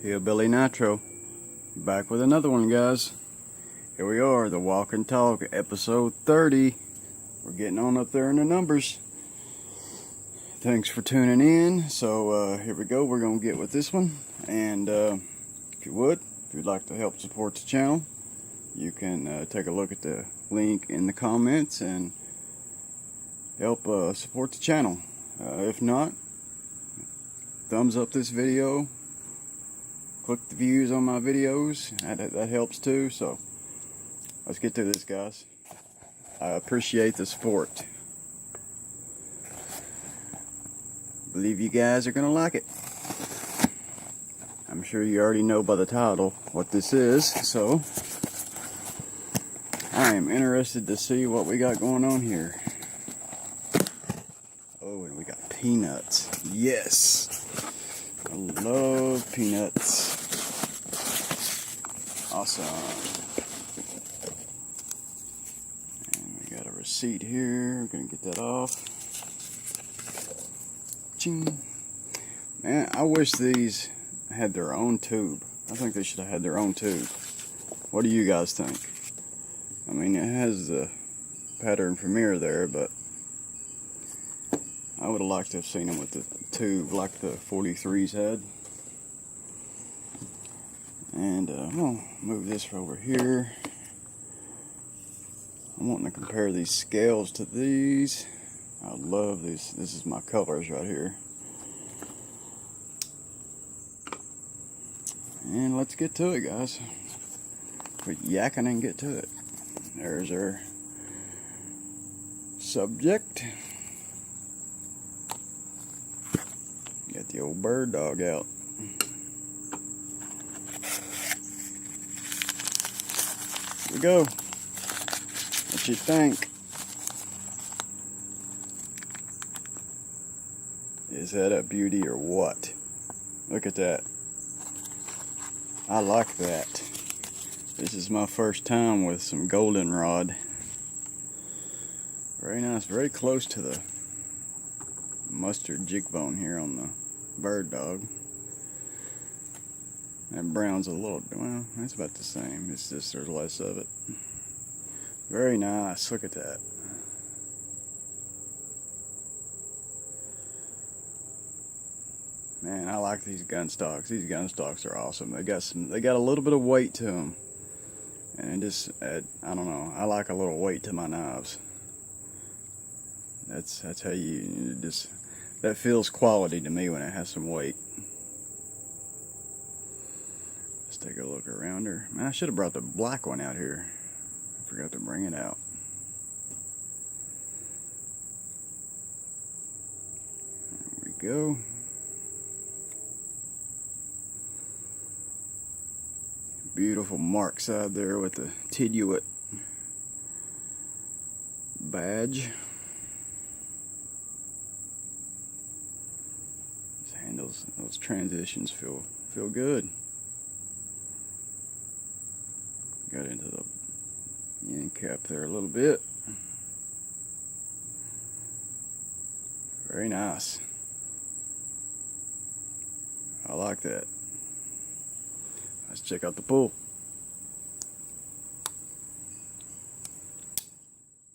Hillbilly Nitro, back with another one, guys. Here we are, the Walk and Talk, episode 30. We're getting on up there in the numbers. Thanks for tuning in. So here we go. We're gonna get with this one, and if you'd like to help support the channel, you can take a look at the link in the comments and help support the channel. If not, thumbs up this video. Click the views on my videos. That helps too. So let's get to this, guys. I appreciate the support. Believe you guys are gonna like it. I'm sure you already know by the title what this is, so I am interested to see what we got going on here. Oh, and we got peanuts. Yes, I love peanuts. Awesome. And we got a receipt here. We're gonna get that off. Ching. Man, I wish these had their own tube. I think they should have had their own tube. What do you guys think? I mean, it has the pattern Premier there, but I would have liked to have seen them with the tube like the 43s had. And I'm going to move this over here. I'm wanting to compare these scales to these. I love these. This is my colors right here. And let's get to it, guys. Quit yakking and get to it. There's our subject. Get the old bird dog out. Here we go. What you think? Is that a beauty or what? Look at that. I like that. This is my first time with some Goldenrod. Very nice. Very close to the mustard jig bone here on the bird dog. That brown's a little, well, it's about the same. It's just there's less of it. Very nice. Look at that. Man, I like these gun stocks. These gun stocks are awesome. They got a little bit of weight to them, and it just, I don't know. I like a little weight to my knives. That's how you just, that feels quality to me when it has some weight. Let's take a look around her. Man, I should have brought the black one out here. I forgot to bring it out. There we go. Beautiful mark side there with the Tidioute badge. These handles, those transitions feel good. Got into the end cap there a little bit. Very nice. I like that. Let's check out the pull.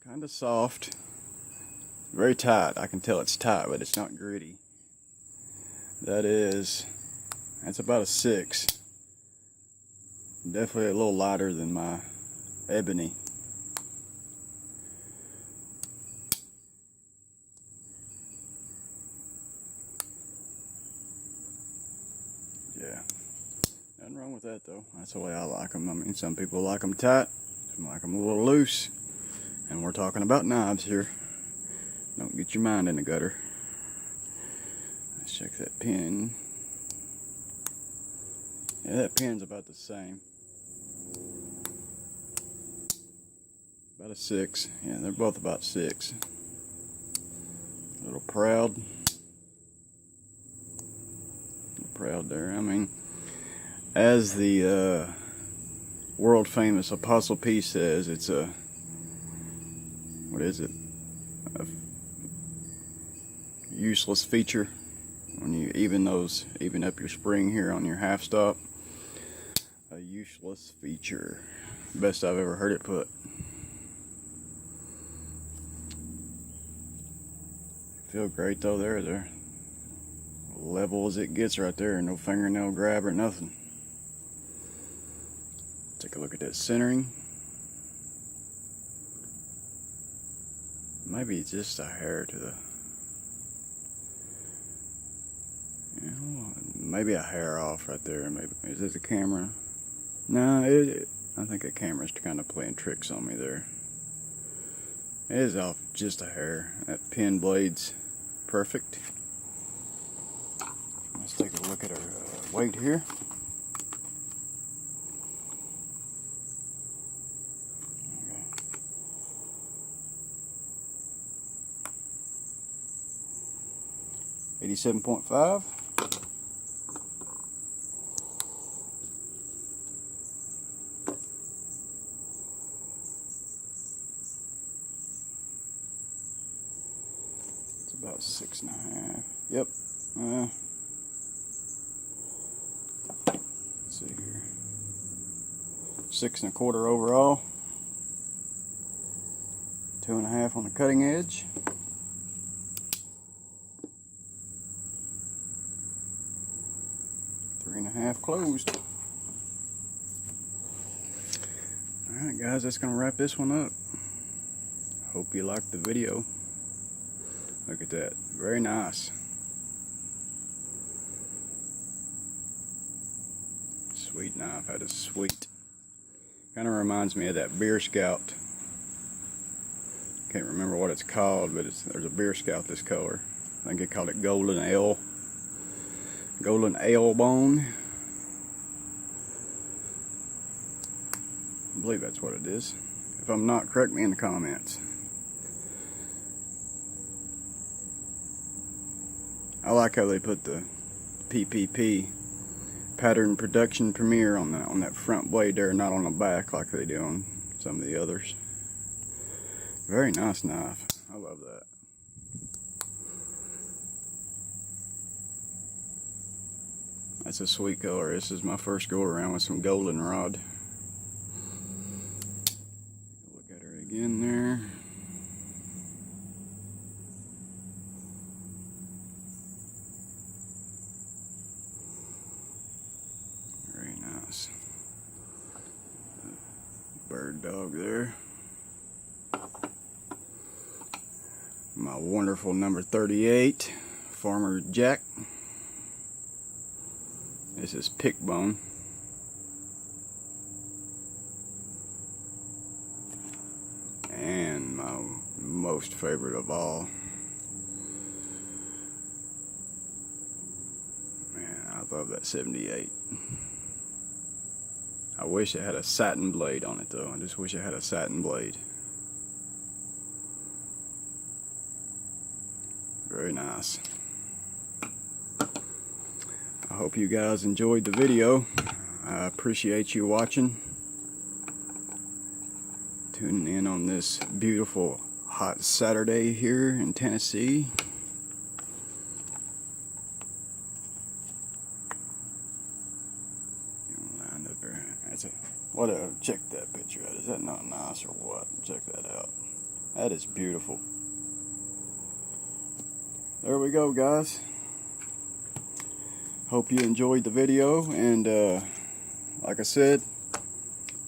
Kind of soft. Very tight. I can tell it's tight, but it's not gritty. That's about a 6. Definitely a little lighter than my ebony. Yeah. Nothing wrong with that, though. That's the way I like them. I mean, some people like them tight, some like them a little loose. And we're talking about knives here. Don't get your mind in the gutter. Let's check that pin. Yeah, that pin's about the same. About a 6. Yeah, they're both about 6. A little proud. Proud there. I mean, as the world famous Apostle P says, it's a, what is it? A useless feature. when you even up your spring here on your half stop. A useless feature. Best I've ever heard it put. Feel great though. They're level as it gets right there. No fingernail grab or nothing. Take a look at that centering. Maybe just a hair to the, you know, maybe a hair off right there. Maybe is it the camera? No, I think the camera's kind of playing tricks on me there. It is off just a hair. That pin blade's perfect. Let's take a look at our weight here. Okay. 87.5. About 6.5. Yep. Let's see here. 6 1/4 overall. 2.5 on the cutting edge. 3.5 closed. Alright guys, that's gonna wrap this one up. Hope you liked the video. Look at that. Very nice. Sweet knife. That is sweet. Kind of reminds me of that Beer Scout. Can't remember what it's called, but there's a Beer Scout this color. I think they called it Golden Ale. Golden Ale bone. I believe that's what it is. If I'm not, correct me in the comments. I like how they put the PPP, Pattern Production Premier, on that front blade there, not on the back like they do on some of the others. Very nice knife. I love that. That's a sweet color. This is my first go around with some Goldenrod. Look at her again there. Very nice. Bird dog there. My wonderful number 38, Farmer Jack. This is pick bone. And my most favorite of all. Man, I love that 78. I wish it had a satin blade on it though. I just wish it had a satin blade. Very nice. I hope you guys enjoyed the video. I appreciate you watching. Tuning in on this beautiful hot Saturday here in Tennessee. Lined up there. That's it. What a, check that picture out. Is that not nice or what? Check that out. That is beautiful. There we go, guys. Hope you enjoyed the video, and like I said,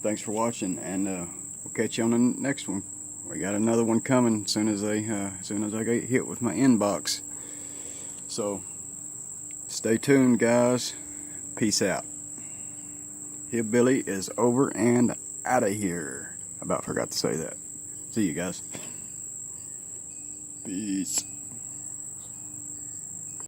thanks for watching, and we'll catch you on the next one. We got another one coming as soon as I get hit with my inbox. So stay tuned, guys. Peace out. Hillbilly is over and out of here. About forgot to say that. See you guys. Peace.